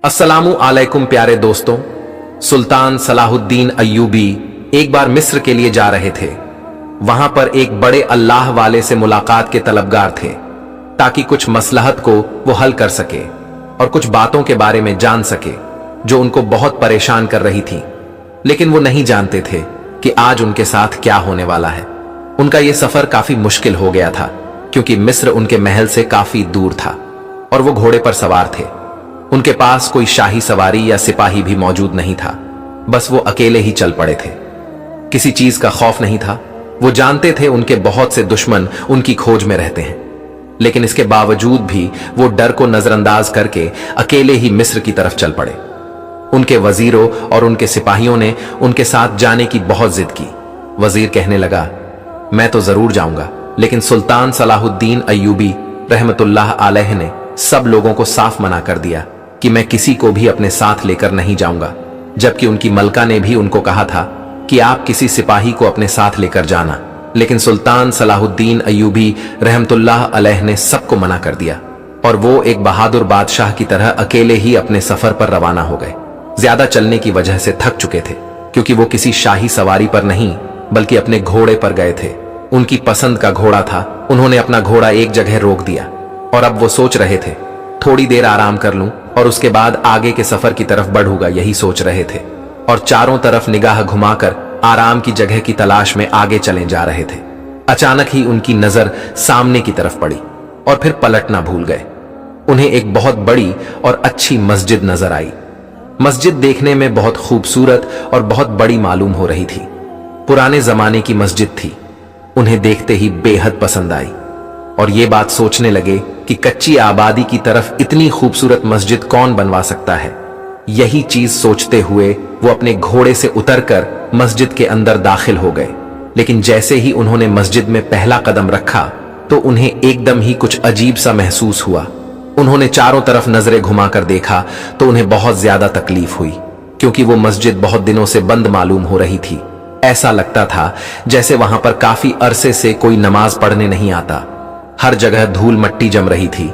अस्सलामु अलैकुम प्यारे दोस्तों। सुल्तान सलाहुद्दीन अय्यूबी एक बार मिस्र के लिए जा रहे थे। वहां पर एक बड़े अल्लाह वाले से मुलाकात के तलबगार थे ताकि कुछ मसलहत को वो हल कर सके और कुछ बातों के बारे में जान सके जो उनको बहुत परेशान कर रही थी, लेकिन वो नहीं जानते थे कि आज उनके साथ क्या होने वाला है। उनका ये सफर काफी मुश्किल हो गया था क्योंकि मिस्र उनके महल से काफी दूर था और वो घोड़े पर सवार थे। उनके पास कोई शाही सवारी या सिपाही भी मौजूद नहीं था, बस वो अकेले ही चल पड़े थे। किसी चीज का खौफ नहीं था। वो जानते थे उनके बहुत से दुश्मन उनकी खोज में रहते हैं, लेकिन इसके बावजूद भी वो डर को नजरअंदाज करके अकेले ही मिस्र की तरफ चल पड़े। उनके वजीरों और उनके सिपाहियों ने उनके साथ जाने की बहुत जिद की। वजीर कहने लगा, मैं तो जरूर जाऊंगा, लेकिन सुल्तान सलाहुद्दीन अय्यूबी रहमतुल्लाह अलैह ने सब लोगों को साफ मना कर दिया कि मैं किसी को भी अपने साथ लेकर नहीं जाऊंगा, जबकि उनकी मलका ने भी उनको कहा था कि आप किसी सिपाही को अपने साथ लेकर जाना। लेकिन सुल्तान सलाहुद्दीन अय्यूबी रहमतुल्लाह अलैह ने सबको मना कर दिया और वो एक बहादुर बादशाह की तरह अकेले ही अपने सफर पर रवाना हो गए। ज्यादा चलने की वजह से थक चुके थे क्योंकि वो किसी शाही सवारी पर नहीं बल्कि अपने घोड़े पर गए थे। उनकी पसंद का घोड़ा था। उन्होंने अपना घोड़ा एक जगह रोक दिया और अब वो सोच रहे थे थोड़ी देर आराम कर लूं और उसके बाद आगे के सफर की तरफ बढ़ूंगा, यही सोच रहे थे और चारों तरफ निगाह घुमाकर आराम की जगह की तलाश में आगे चले जा रहे थे। अचानक ही उनकी नजर सामने की तरफ पड़ी और फिर पलटना भूल गए। उन्हें एक बहुत बड़ी और अच्छी मस्जिद नजर आई। मस्जिद देखने में बहुत खूबसूरत और बहुत बड़ी मालूम हो रही थी। पुराने जमाने की मस्जिद थी। उन्हें देखते ही बेहद पसंद आई और ये बात सोचने लगे कि कच्ची आबादी की तरफ इतनी खूबसूरत मस्जिद कौन बनवा सकता है। यही चीज सोचते हुए वो अपने घोड़े से उतरकर मस्जिद के अंदर दाखिल हो गए। लेकिन जैसे ही उन्होंने मस्जिद में पहला कदम रखा तो उन्हें एकदम ही कुछ अजीब सा महसूस हुआ। उन्होंने चारों तरफ नजरें घुमाकर देखा तो उन्हें बहुत ज्यादा तकलीफ हुई क्योंकि वो मस्जिद बहुत दिनों से बंद मालूम हो रही थी। ऐसा लगता था जैसे वहां पर काफी अरसे से कोई नमाज पढ़ने नहीं आता। हर जगह धूल मट्टी जम रही थी।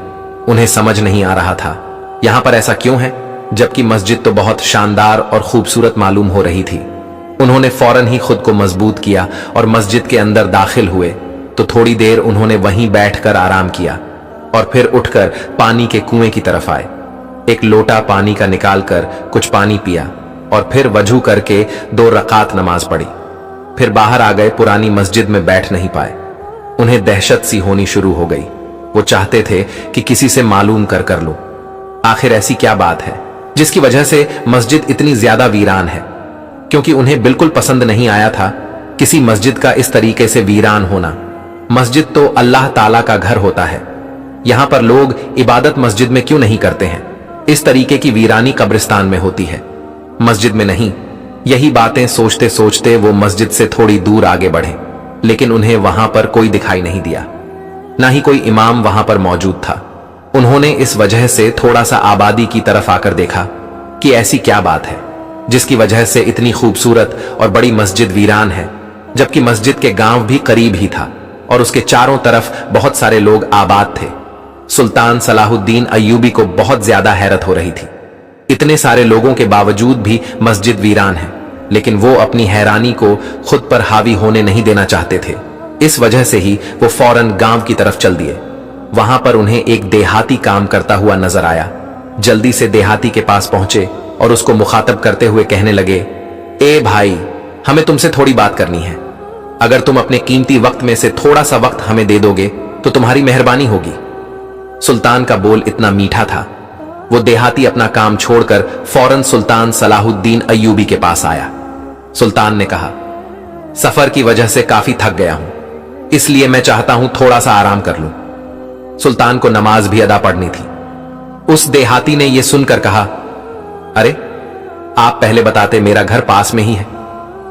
उन्हें समझ नहीं आ रहा था यहां पर ऐसा क्यों है, जबकि मस्जिद तो बहुत शानदार और खूबसूरत मालूम हो रही थी। उन्होंने फौरन ही खुद को मजबूत किया और मस्जिद के अंदर दाखिल हुए तो थोड़ी देर उन्होंने वहीं बैठकर आराम किया और फिर उठकर पानी के कुएं की तरफ आए। एक लोटा पानी का निकालकर कुछ पानी पिया और फिर वजू करके 2 रकात नमाज पढ़ी। फिर बाहर आ गए। पुरानी मस्जिद में बैठ नहीं पाए। उन्हें दहशत सी होनी शुरू हो गई। वो चाहते थे कि किसी से मालूम कर लूं आखिर ऐसी क्या बात है जिसकी वजह से मस्जिद इतनी ज्यादा वीरान है, क्योंकि उन्हें बिल्कुल पसंद नहीं आया था किसी मस्जिद का इस तरीके से वीरान होना। मस्जिद तो अल्लाह ताला का घर होता है। यहां पर लोग इबादत मस्जिद में क्यों नहीं करते हैं? इस तरीके की वीरानी कब्रिस्तान में होती है, मस्जिद में नहीं। यही बातें सोचते सोचते वो मस्जिद से थोड़ी दूर आगे बढ़े, लेकिन उन्हें वहां पर कोई दिखाई नहीं दिया, ना ही कोई इमाम वहां पर मौजूद था। उन्होंने इस वजह से थोड़ा सा आबादी की तरफ आकर देखा कि ऐसी क्या बात है जिसकी वजह से इतनी खूबसूरत और बड़ी मस्जिद वीरान है, जबकि मस्जिद के गांव भी करीब ही था और उसके चारों तरफ बहुत सारे लोग आबाद थे। सुल्तान सलाहुद्दीन अय्यूबी को बहुत ज्यादा हैरत हो रही थी। इतने सारे लोगों के बावजूद भी मस्जिद वीरान है, लेकिन वो अपनी हैरानी को खुद पर हावी होने नहीं देना चाहते थे। इस वजह से ही वो फौरन गांव की तरफ चल दिए। वहां पर उन्हें एक देहाती काम करता हुआ नजर आया। जल्दी से देहाती के पास पहुंचे और उसको मुखातब करते हुए कहने लगे, ए भाई, हमें तुमसे थोड़ी बात करनी है। अगर तुम अपने कीमती वक्त में से थोड़ा सा वक्त हमें दे दोगे तो तुम्हारी मेहरबानी होगी। सुल्तान का बोल इतना मीठा था। वो देहाती अपना काम छोड़कर फौरन सुल्तान सलाहुद्दीन अय्यूबी के पास आया। सुल्तान ने कहा, सफर की वजह से काफी थक गया हूं, इसलिए मैं चाहता हूं थोड़ा सा आराम कर लूं। सुल्तान को नमाज भी अदा पढ़नी थी। उस देहाती ने यह सुनकर कहा, अरे आप पहले बताते, मेरा घर पास में ही है।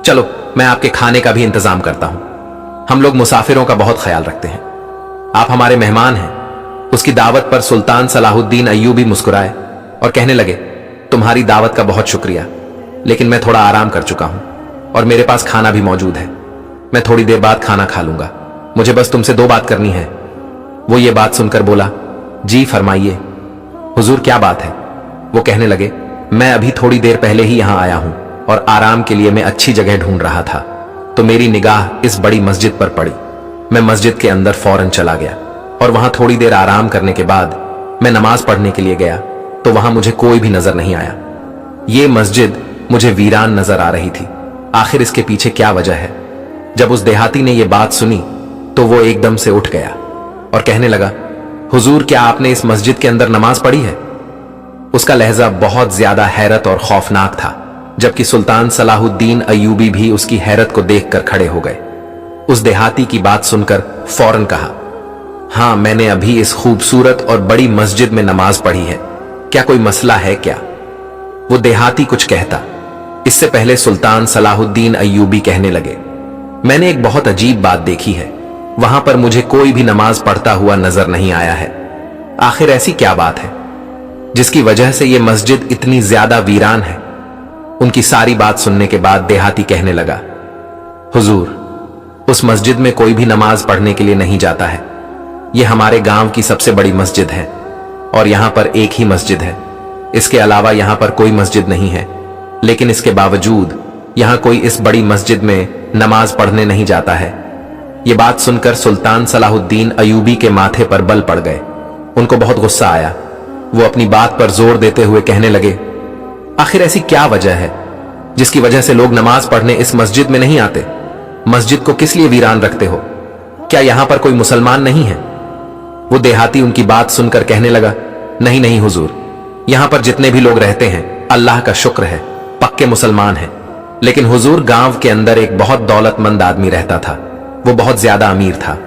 चलो मैं आपके खाने का भी इंतजाम करता हूं। हम लोग मुसाफिरों का बहुत ख्याल रखते हैं। आप हमारे मेहमान हैं। उसकी दावत पर सुल्तान सलाहुद्दीन अय्यूबी मुस्कुराए और कहने लगे, तुम्हारी दावत का बहुत शुक्रिया, लेकिन मैं थोड़ा आराम कर चुका हूं और मेरे पास खाना भी मौजूद है। मैं थोड़ी देर बाद खाना खा लूंगा। मुझे बस तुमसे 2 बात करनी है। वो ये बात सुनकर बोला, जी फरमाइए। हुजूर क्या बात है? वो कहने लगे, मैं अभी थोड़ी देर पहले ही यहां आया हूं और आराम के लिए मैं अच्छी जगह ढूंढ रहा था तो मेरी निगाह इस बड़ी मस्जिद पर पड़ी। मैं मस्जिद के अंदर फौरन चला गया और वहां थोड़ी देर आराम करने के बाद मैं नमाज पढ़ने के लिए गया तो वहां मुझे कोई भी नजर नहीं आया। ये मस्जिद मुझे वीरान नजर आ रही थी। आखिर इसके पीछे क्या वजह है? जब उस देहाती ने यह बात सुनी तो वो एकदम से उठ गया और कहने लगा, हुजूर, क्या आपने इस मस्जिद के अंदर नमाज पढ़ी है? उसका लहजा बहुत ज्यादा हैरत और खौफनाक था, जबकि सुल्तान सलाहुद्दीन अय्यूबी भी उसकी हैरत को देखकर खड़े हो गए। उस देहाती की बात सुनकर फौरन कहा, हां, मैंने अभी इस खूबसूरत और बड़ी मस्जिद में नमाज पढ़ी है। क्या कोई मसला है क्या? वो देहाती कुछ कहता, इससे पहले सुल्तान सलाहुद्दीन अय्यूबी कहने लगे, मैंने एक बहुत अजीब बात देखी है। वहां पर मुझे कोई भी नमाज पढ़ता हुआ नजर नहीं आया है। आखिर ऐसी क्या बात है जिसकी वजह से यह मस्जिद इतनी ज्यादा वीरान है? उनकी सारी बात सुनने के बाद देहाती कहने लगा, हुजूर, उस मस्जिद में कोई भी नमाज पढ़ने के लिए नहीं जाता है। यह हमारे गांव की सबसे बड़ी मस्जिद है और यहां पर एक ही मस्जिद है। इसके अलावा यहां पर कोई मस्जिद नहीं है, लेकिन इसके बावजूद यहां कोई इस बड़ी मस्जिद में नमाज पढ़ने नहीं जाता है। यह बात सुनकर सुल्तान सलाहुद्दीन अय्यूबी के माथे पर बल पड़ गए। उनको बहुत गुस्सा आया। वो अपनी बात पर जोर देते हुए कहने लगे, आखिर ऐसी क्या वजह है जिसकी वजह से लोग नमाज पढ़ने इस मस्जिद में नहीं आते? मस्जिद को किस लिए वीरान रखते हो? क्या यहां पर कोई मुसलमान नहीं है? वो देहाती उनकी बात सुनकर कहने लगा, नहीं नहीं हुजूर, यहां पर जितने भी लोग रहते हैं अल्लाह का शुक्र है, पक्के मुसलमान हैं। लेकिन हुजूर, गांव के अंदर एक बहुत दौलतमंद आदमी रहता था। वो बहुत ज्यादा अमीर था,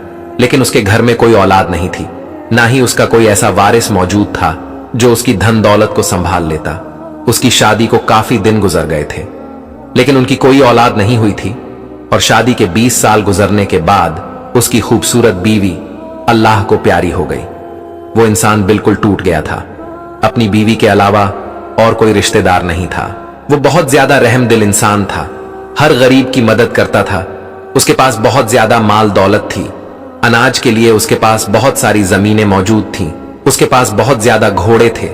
लेकिन उसके घर में कोई औलाद नहीं थी, ना ही उसका कोई ऐसा वारिस मौजूद था जो उसकी धन दौलत को संभाल लेता। उसकी शादी को काफी दिन गुजर गए थे, लेकिन उनकी कोई औलाद नहीं हुई थी और शादी के 20 साल गुजरने के बाद उसकी खूबसूरत बीवी अल्लाह को प्यारी हो गई। वो इंसान बिल्कुल टूट गया था। अपनी बीवी के अलावा और कोई रिश्तेदार नहीं था। वो बहुत ज्यादा रहमदिल इंसान था, हर गरीब की मदद करता था। उसके पास बहुत ज्यादा माल दौलत थी। अनाज के लिए उसके पास बहुत सारी जमीनें मौजूद थीं। उसके पास बहुत ज्यादा घोड़े थे,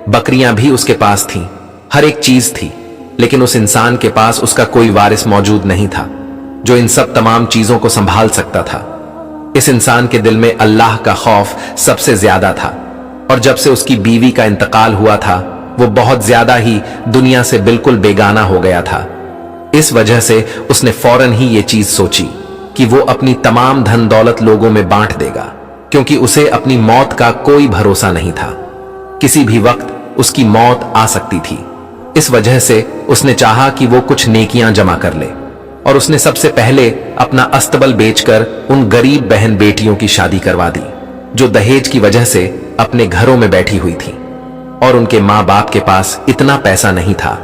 बकरियां भी उसके पास थीं, हर एक चीज थी। लेकिन उस इंसान के पास उसका कोई वारिस मौजूद नहीं था जो इन सब तमाम चीजों को संभाल सकता था। इस इंसान के दिल में अल्लाह का खौफ सबसे ज्यादा था और जब से उसकी बीवी का इंतकाल हुआ था वो बहुत ज्यादा ही दुनिया से बिल्कुल बेगाना हो गया था। इस वजह से उसने फौरन ही ये चीज सोची कि वो अपनी तमाम धन दौलत लोगों में बांट देगा, क्योंकि उसे अपनी मौत का कोई भरोसा नहीं था। किसी भी वक्त उसकी मौत आ सकती थी। इस वजह से उसने चाहा कि वो कुछ नेकियां जमा कर ले और उसने सबसे पहले अपना अस्तबल बेचकर उन गरीब बहन बेटियों की शादी करवा दी जो दहेज की वजह से अपने घरों में बैठी हुई थी और उनके माँ बाप के पास इतना पैसा नहीं था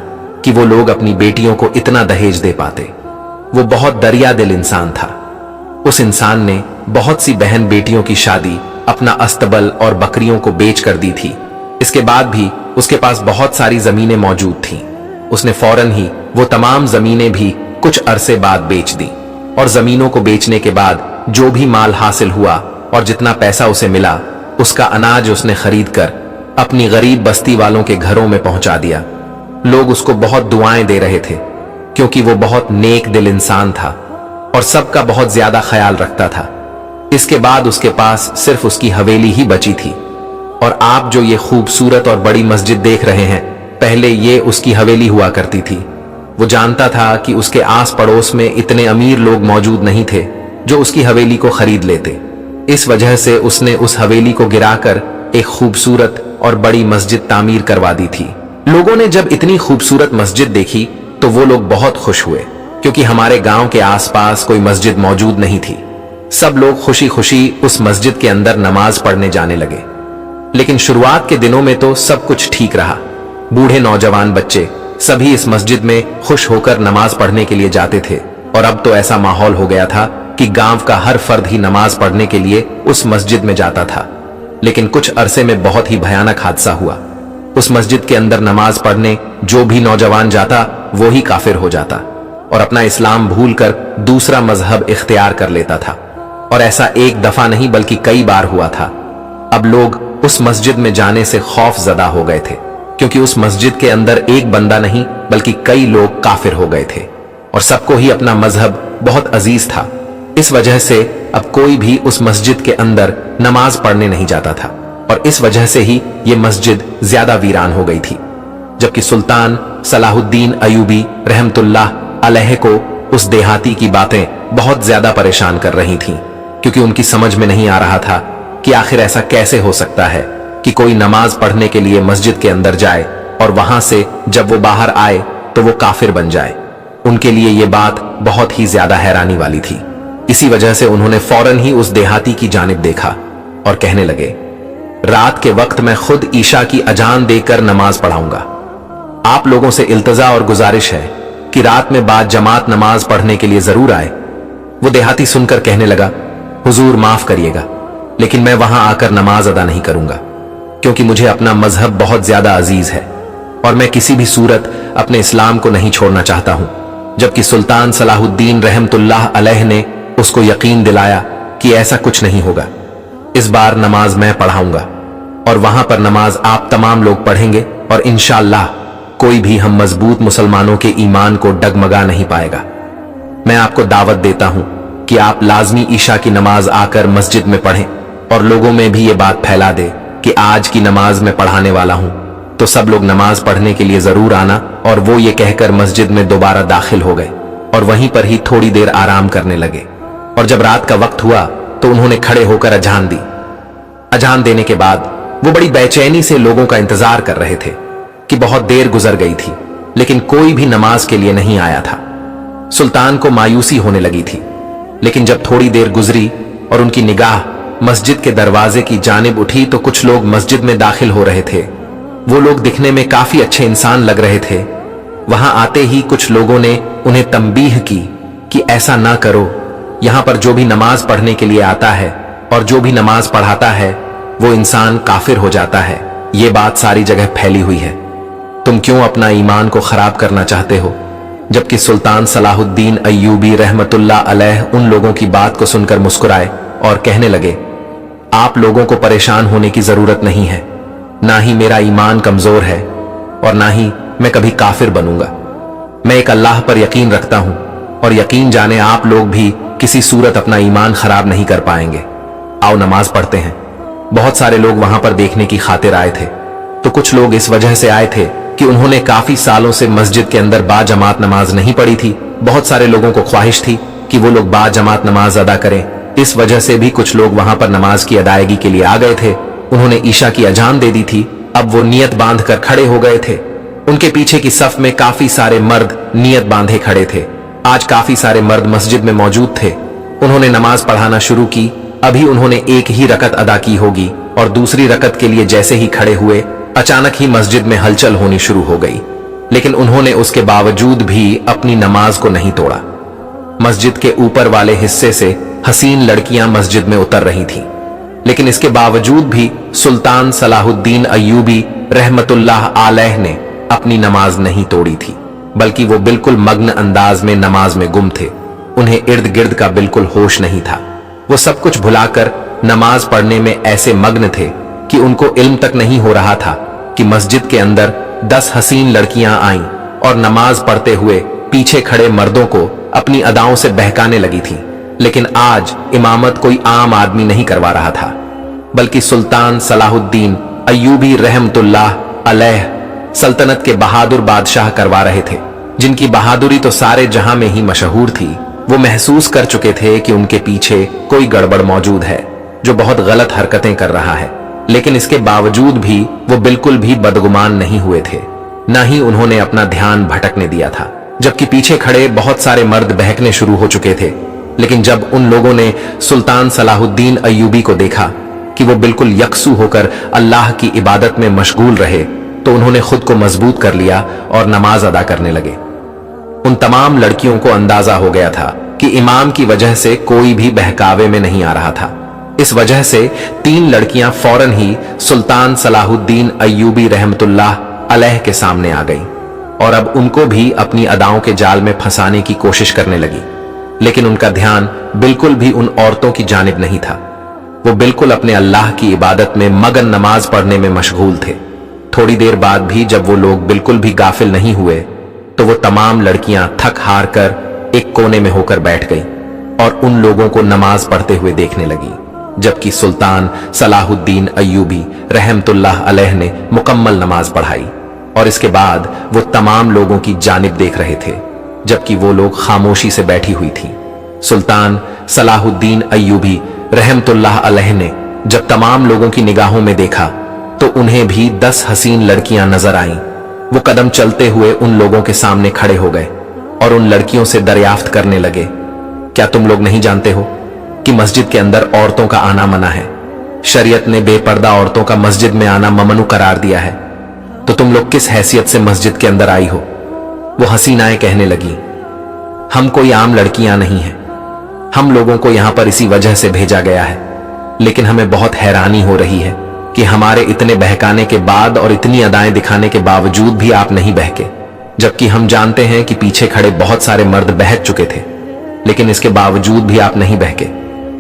कि वो लोग अपनी बेटियों को इतना दहेज दे पाते। वो बहुत दरिया दिल इंसान था। उस इंसान ने बहुत सी बहन बेटियों की शादी अपना अस्तबल और बकरियों को बेच कर दी थी। इसके बाद भी उसके पास बहुत सारी जमीनें मौजूद थीं। उसने फौरन ही वो तमाम जमीनें भी कुछ अरसे बाद बेच दी और जमीनों को बेचने के बाद जो भी माल हासिल हुआ और जितना पैसा उसे मिला उसका अनाज उसने खरीद कर अपनी गरीब बस्ती वालों के घरों में पहुंचा दिया। लोग उसको बहुत दुआएं दे रहे थे क्योंकि वो बहुत नेक दिल इंसान था और सबका बहुत ज्यादा ख्याल रखता था। इसके बाद उसके पास सिर्फ उसकी हवेली ही बची थी और आप जो ये खूबसूरत और बड़ी मस्जिद देख रहे हैं, पहले ये उसकी हवेली हुआ करती थी। वो जानता था कि उसके आस पड़ोस में इतने अमीर लोग मौजूद नहीं थे जो उसकी हवेली को खरीद लेते। इस वजह से उसने उस हवेली को गिराकर एक खूबसूरत और बड़ी मस्जिद तामीर करवा दी थी। लोगों ने जब इतनी खूबसूरत मस्जिद देखी तो वो लोग बहुत खुश हुए, क्योंकि हमारे गांव के आसपास कोई मस्जिद मौजूद नहीं थी। सब लोग खुशी खुशी उस मस्जिद के अंदर नमाज पढ़ने जाने लगे। लेकिन शुरुआत के दिनों में तो सब कुछ ठीक रहा। बूढ़े नौजवान बच्चे सभी इस मस्जिद में खुश होकर नमाज पढ़ने के लिए जाते थे और अब तो ऐसा माहौल हो गया था कि गांव का हर फर्द ही नमाज पढ़ने के लिए उस मस्जिद में जाता था। लेकिन कुछ अरसे में बहुत ही भयानक हादसा हुआ। उस मस्जिद के अंदर नमाज पढ़ने जो भी नौजवान जाता वो ही काफिर हो जाता और अपना इस्लाम भूलकर दूसरा मजहब इख्तियार कर लेता था। और ऐसा एक दफा नहीं बल्कि कई बार हुआ था। अब लोग उस मस्जिद में जाने से खौफ ज़दा हो गए थे। क्योंकि उस मस्जिद के अंदर एक बंदा नहीं बल्कि कई लोग काफिर हो गए थे और सबको ही अपना मजहब बहुत अजीज था। इस वजह से अब कोई भी उस मस्जिद के अंदर नमाज पढ़ने नहीं जाता था और इस वजह से ही ये मस्जिद ज्यादा वीरान हो गई थी। जबकि सुल्तान सलाहुद्दीन अयूबी रहमतुल्लाह अलैह को उस देहाती की बातें बहुत ज्यादा परेशान कर रही थीं, क्योंकि उनकी समझ में नहीं आ रहा था कि आखिर ऐसा कैसे हो सकता है कि कोई नमाज पढ़ने के लिए मस्जिद के अंदर जाए और वहां से जब वो बाहर आए तो वो काफिर बन जाए। उनके लिए ये बात बहुत ही ज्यादा हैरानी वाली थी। इसी वजह से उन्होंने फौरन ही उस देहाती की जानिब देखा और कहने लगे, रात के वक्त मैं खुद ईशा की अजान देकर नमाज पढ़ाऊंगा। आप लोगों से इल्तजा और गुजारिश है कि रात में बाद जमात नमाज पढ़ने के लिए जरूर आए। वो देहाती सुनकर कहने लगा, हुजूर माफ करिएगा, लेकिन मैं वहां आकर नमाज अदा नहीं करूंगा, क्योंकि मुझे अपना मजहब बहुत ज्यादा अजीज है और मैं किसी भी सूरत अपने इस्लाम को नहीं छोड़ना चाहता हूं। जबकि सुल्तान सलाहुद्दीन रहमतुल्लाह अलैह ने उसको यकीन दिलाया कि ऐसा कुछ नहीं होगा, इस बार नमाज मैं पढ़ाऊंगा और वहां पर नमाज आप तमाम लोग पढ़ेंगे और इंशाअल्लाह कोई भी हम मजबूत मुसलमानों के ईमान को डगमगा नहीं पाएगा। मैं आपको दावत देता हूं कि आप लाजमी ईशा की नमाज आकर मस्जिद में पढ़ें और लोगों में भी ये बात फैला दे कि आज की नमाज मैं पढ़ाने वाला हूं, तो सब लोग नमाज पढ़ने के लिए जरूर आना। और वो ये कहकर मस्जिद में दोबारा दाखिल हो गए और वहीं पर ही थोड़ी देर आराम करने लगे। और जब रात का वक्त हुआ तो उन्होंने खड़े होकर अजान दी। अजान देने के बाद वो बड़ी बेचैनी से लोगों का इंतजार कर रहे थे कि बहुत देर गुजर गई थी, लेकिन कोई भी नमाज के लिए नहीं आया था। सुल्तान को मायूसी होने लगी थी, लेकिन जब थोड़ी देर गुजरी और उनकी निगाह मस्जिद के दरवाजे की जानिब उठी तो कुछ लोग मस्जिद में दाखिल हो रहे थे। वो लोग दिखने में काफी अच्छे इंसान लग रहे थे। वहां आते ही कुछ लोगों ने उन्हें तंबीह की कि ऐसा ना करो, यहां पर जो भी नमाज पढ़ने के लिए आता है और जो भी नमाज पढ़ाता है वो इंसान काफिर हो जाता है। ये बात सारी जगह फैली हुई है, तुम क्यों अपना ईमान को खराब करना चाहते हो? जबकि सुल्तान सलाहुद्दीन अय्यूबी रहमतुल्लाह अलैह उन लोगों की बात को सुनकर मुस्कुराए और कहने लगे, आप लोगों को परेशान होने की जरूरत नहीं है, ना ही मेरा ईमान कमजोर है और ना ही मैं कभी काफिर बनूंगा। मैं एक अल्लाह पर यकीन रखता हूं और यकीन जाने आप लोग भी किसी सूरत अपना ईमान खराब नहीं कर पाएंगे। आओ नमाज पढ़ते हैं। बहुत सारे लोग वहां पर देखने की खातिर आए थे। तो कुछ लोग इस वजह से आए थे कि उन्होंने काफी सालों से मस्जिद के अंदर बाजमात नमाज नहीं पढ़ी थी। बहुत सारे लोगों को ख्वाहिश थी कि वो लोग बाजमात नमाज अदा करें। इस वजह से भी कुछ लोग वहां पर नमाज की अदायगी के लिए आ गए थे। उन्होंने ईशा की अजान दे दी थी। अब वो नियत बांध कर खड़े हो गए थे। उनके पीछे की सफ में काफी सारे मर्द नियत बांधे खड़े थे। आज काफी सारे मर्द मस्जिद में मौजूद थे। उन्होंने नमाज पढ़ाना शुरू की। अभी उन्होंने एक ही रकत अदा की होगी और दूसरी रकत के लिए जैसे ही खड़े हुए अचानक ही मस्जिद में हलचल होनी शुरू हो गई, लेकिन उन्होंने उसके बावजूद भी अपनी नमाज को नहीं तोड़ा। मस्जिद के ऊपर वाले हिस्से से हसीन लड़कियां मस्जिद में उतर रही थीं, लेकिन इसके बावजूद भी सुल्तान सलाहुद्दीन अय्यूबी रहमतुल्लाह अलैह ने अपनी नमाज नहीं तोड़ी थी, बल्कि वो बिल्कुल मग्न अंदाज में नमाज में गुम थे। उन्हें इर्द गिर्द का बिल्कुल होश नहीं था। वो सब कुछ भुलाकर नमाज पढ़ने में ऐसे मग्न थे कि उनको इल्म तक नहीं हो रहा था कि मस्जिद के अंदर 10 हसीन लड़कियां आईं और नमाज पढ़ते हुए पीछे खड़े मर्दों को अपनी अदाओं से बहकाने लगी थीं। लेकिन आज इमामत कोई आम आदमी नहीं करवा रहा था, बल्कि सुल्तान सलाहुद्दीन अय्यूबी रहमतुल्लाह अलैह सल्तनत के बहादुर बादशाह करवा रहे थे, जिनकी बहादुरी तो सारे जहां में ही मशहूर थी। वो महसूस कर चुके थे कि उनके पीछे कोई गड़बड़ मौजूद है जो बहुत गलत हरकतें कर रहा है, लेकिन इसके बावजूद भी वो बिल्कुल भी बदगुमान नहीं हुए थे, ना ही उन्होंने अपना ध्यान भटकने दिया था। जबकि पीछे खड़े बहुत सारे मर्द बहकने शुरू हो चुके थे, लेकिन जब उन लोगों ने सुल्तान सलाहुद्दीन अय्यूबी को देखा कि वो बिल्कुल यकसू होकर अल्लाह की इबादत में मशगूल रहे, तो उन्होंने खुद को मजबूत कर लिया और नमाज अदा करने लगे। उन तमाम लड़कियों को अंदाजा हो गया था कि इमाम की वजह से कोई भी बहकावे में नहीं आ रहा था। इस वजह से 3 लड़कियां फौरन ही सुल्तान सलाहुद्दीन अय्यूबी रहमतुल्लाह अलैह के सामने आ गईं और अब उनको भी अपनी अदाओं के जाल में फंसाने की कोशिश करने लगी, लेकिन उनका ध्यान बिल्कुल भी उन औरतों की जानिब नहीं था। वो बिल्कुल अपने अल्लाह की इबादत में मगन नमाज पढ़ने में मशगूल थे। थोड़ी देर बाद भी जब वो लोग बिल्कुल भी गाफिल नहीं हुए तो वो तमाम लड़कियां थक हार कर एक कोने में होकर बैठ गई और उन लोगों को नमाज पढ़ते हुए देखने लगी, जबकि सुल्तान सलाहुद्दीन अय्यूबी रहमतुल्लाह अलैह ने मुकम्मल नमाज पढ़ाई और इसके बाद वो तमाम लोगों की जानिब देख रहे थे, जबकि वो लोग खामोशी से बैठी हुई थी। सुल्तान सलाहुद्दीन अय्यूबी रहमतुल्लाह अलैह ने जब तमाम लोगों की निगाहों में देखा तो उन्हें भी 10 हसीन लड़कियां नजर आईं। वो कदम चलते हुए उन लोगों के सामने खड़े हो गए और उन लड़कियों से दरियाफ्त करने लगे, क्या तुम लोग नहीं जानते हो कि मस्जिद के अंदर औरतों का आना मना है? शरीयत ने बेपर्दा औरतों का मस्जिद में आना ममनू करार दिया है, तो तुम लोग किस हैसियत से मस्जिद के अंदर आई हो? वो हसीनाएं कहने लगी, हम कोई आम लड़कियां नहीं हैं, हम लोगों को यहां पर इसी वजह से भेजा गया है, लेकिन हमें बहुत हैरानी हो रही है कि हमारे इतने बहकाने के बाद और इतनी अदाएं दिखाने के बावजूद भी आप नहीं बहके, जबकि हम जानते हैं कि पीछे खड़े बहुत सारे मर्द बहक चुके थे, लेकिन इसके बावजूद भी आप नहीं बहके।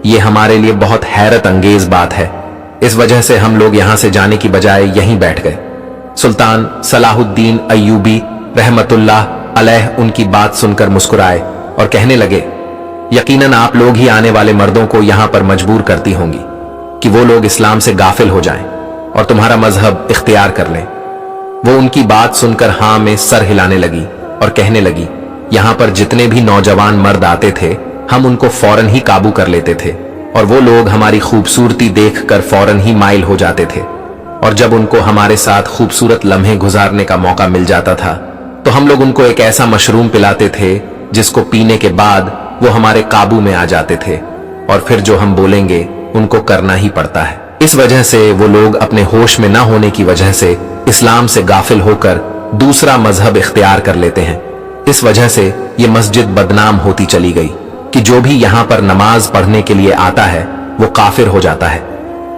ये हमारे लिए बहुत हैरत अंगेज बात है। इस वजह से हम लोग यहां से जाने की बजाय यहीं बैठ गए। सुल्तान सलाहुद्दीन अय्यूबी रहमतुल्लाह अलैह उनकी बात सुनकर मुस्कुराए और कहने लगे, यकीनन आप लोग ही आने वाले मर्दों को यहां पर मजबूर करती होंगी कि वो लोग इस्लाम से गाफिल हो जाएं और तुम्हारा मजहब इख्तियार कर लें। वो उनकी बात सुनकर हां में सर हिलाने लगी और कहने लगी, यहां पर जितने भी नौजवान मर्द आते थे हम उनको फौरन ही काबू कर लेते थे और वो लोग हमारी खूबसूरती देखकर फौरन ही माइल हो जाते थे, और जब उनको हमारे साथ खूबसूरत लम्हे गुजारने का मौका मिल जाता था तो हम लोग उनको एक ऐसा मशरूम पिलाते थे जिसको पीने के बाद वो हमारे काबू में आ जाते थे, और फिर जो हम बोलेंगे उनको करना ही पड़ता है। इस वजह से वो लोग अपने होश में ना होने की वजह से इस्लाम से गाफिल होकर दूसरा मजहब इख्तियार कर लेते हैं। इस वजह से ये मस्जिद बदनाम होती चली गई कि जो भी यहां पर नमाज पढ़ने के लिए आता है वो काफिर हो जाता है।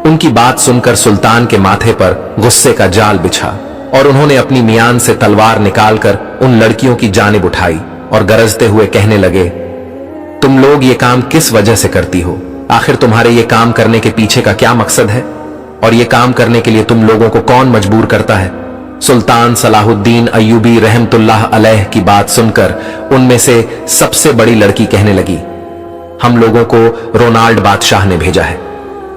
उनकी बात सुनकर सुल्तान के माथे पर गुस्से का जाल बिछा और उन्होंने अपनी मियान से तलवार निकालकर उन लड़कियों की जानिब उठाई और गरजते हुए कहने लगे, तुम लोग ये काम किस वजह से करती हो? आखिर तुम्हारे ये काम करने के पीछे का क्या मकसद है और ये काम करने के लिए तुम लोगों को कौन मजबूर करता है? सुल्तान सलाहुद्दीन अय्यूबी रहमतुल्लाह अलैह की बात सुनकर उनमें से सबसे बड़ी लड़की कहने लगी, हम लोगों को रोनाल्ड बादशाह ने भेजा है,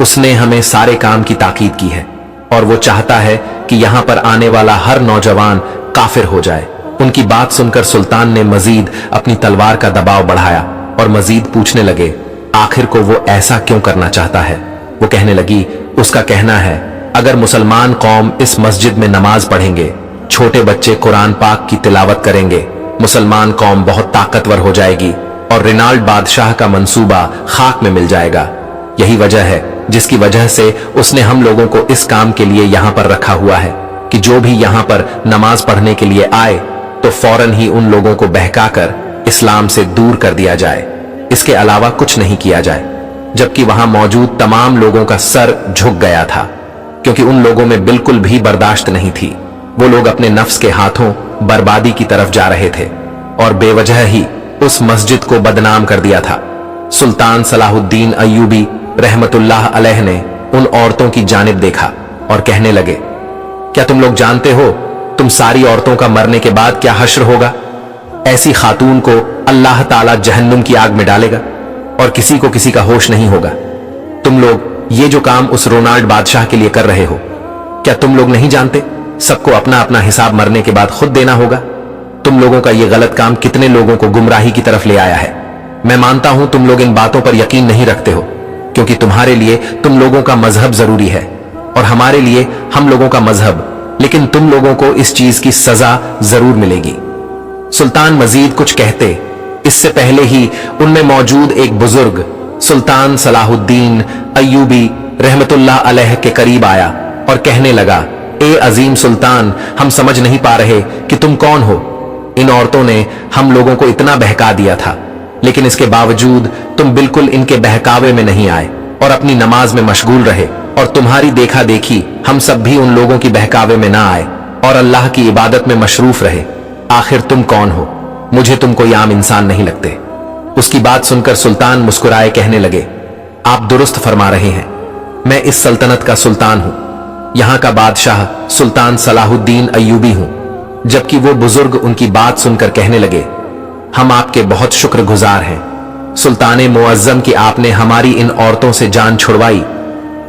उसने हमें सारे काम की ताकीद की है और वो चाहता है कि यहां पर आने वाला हर नौजवान काफिर हो जाए। उनकी बात सुनकर सुल्तान ने मजीद अपनी तलवार का दबाव बढ़ाया और मजीद पूछने लगे, आखिर को वो ऐसा क्यों करना चाहता है? वो कहने लगी, उसका कहना है अगर मुसलमान कौम इस मस्जिद में नमाज पढ़ेंगे, छोटे बच्चे कुरान पाक की तिलावत करेंगे, मुसलमान कौम बहुत ताकतवर हो जाएगी और रोनाल्ड बादशाह का मंसूबा खाक में मिल जाएगा। यही वजह है जिसकी वजह से उसने हम लोगों को इस काम के लिए यहां पर रखा हुआ है कि जो भी यहां पर नमाज पढ़ने के लिए आए तो फौरन ही उन लोगों को बहकाकर इस्लाम से दूर कर दिया जाए, इसके अलावा कुछ नहीं किया जाए। जबकि वहां मौजूद तमाम लोगों का सर झुक गया था, क्योंकि उन लोगों में बिल्कुल भी बर्दाश्त नहीं थी। वो लोग अपने नफ्स के हाथों बर्बादी की तरफ जा रहे थे और बेवजह ही उस मस्जिद को बदनाम कर दिया था। सुल्तान सलाहुद्दीन अय्यूबी रहमतुल्लाह अलैह ने उन औरतों की जानिब देखा और कहने लगे, क्या तुम लोग जानते हो तुम सारी औरतों का मरने के बाद क्या हश्र होगा? ऐसी खातून को अल्लाह ताला जहन्नुम की आग में डालेगा और किसी को किसी का होश नहीं होगा। तुम लोग ये जो काम उस रोनाल्ड बादशाह के लिए कर रहे हो, क्या तुम लोग नहीं जानते सबको अपना अपना हिसाब मरने के बाद खुद देना होगा? तुम लोगों का ये गलत काम कितने लोगों को गुमराही की तरफ ले आया है। मैं मानता हूं तुम लोग इन बातों पर यकीन नहीं रखते हो, क्योंकि तुम्हारे लिए तुम लोगों का मजहब जरूरी है और हमारे लिए हम लोगों का मजहब, लेकिन तुम लोगों को इस चीज की सजा जरूर मिलेगी। सुल्तान मजीद कुछ कहते इससे पहले ही उनमें मौजूद एक बुजुर्ग सुल्तान सलाहुद्दीन अय्यूबी रहमतुल्लाह अलैह के करीब आया और कहने लगा, ए अजीम सुल्तान, हम समझ नहीं पा रहे कि तुम कौन हो। इन औरतों ने हम लोगों को इतना बहका दिया था, लेकिन इसके बावजूद तुम बिल्कुल इनके बहकावे में नहीं आए और अपनी नमाज में मशगूल रहे, और तुम्हारी देखा देखी हम सब भी उन लोगों की बहकावे में ना आए और अल्लाह की इबादत में मशरूफ रहे। आखिर तुम कौन हो? मुझे तुम कोई आम इंसान नहीं लगते। उसकी बात सुनकर सुल्तान मुस्कुराए कहने लगे, आप दुरुस्त फरमा रहे हैं, मैं इस सल्तनत का सुल्तान हूं यहाँ का बादशाह सुल्तान सलाहुद्दीन अय्यूबी हूं। जबकि वो बुजुर्ग उनकी बात सुनकर कहने लगे, हम आपके बहुत शुक्रगुजार हैं सुल्तान मुअज्जम कि आपने हमारी इन औरतों से जान छुड़वाई।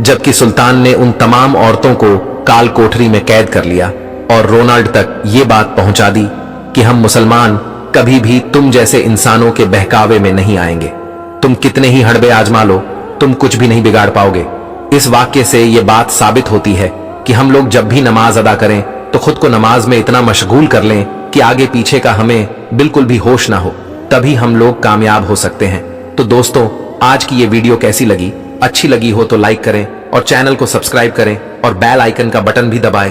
जबकि सुल्तान ने उन तमाम औरतों को काल कोठरी में कैद कर लिया और रोनाल्ड तक ये बात पहुंचा दी कि हम मुसलमान कभी भी तुम जैसे इंसानों के बहकावे में नहीं आएंगे। तुम कितने ही हड़बे आजमा लो, तुम कुछ भी नहीं बिगाड़ पाओगे। इस वाक्य से ये बात साबित होती है कि हम लोग जब भी नमाज अदा करें तो खुद को नमाज में इतना मशगूल कर लें कि आगे पीछे का हमें बिल्कुल भी होश ना हो, तभी हम लोग कामयाब हो सकते हैं। तो दोस्तों, आज की ये वीडियो कैसी लगी? अच्छी लगी हो तो लाइक करें और चैनल को सब्सक्राइब करें और बेल आइकन का बटन भी दबाएं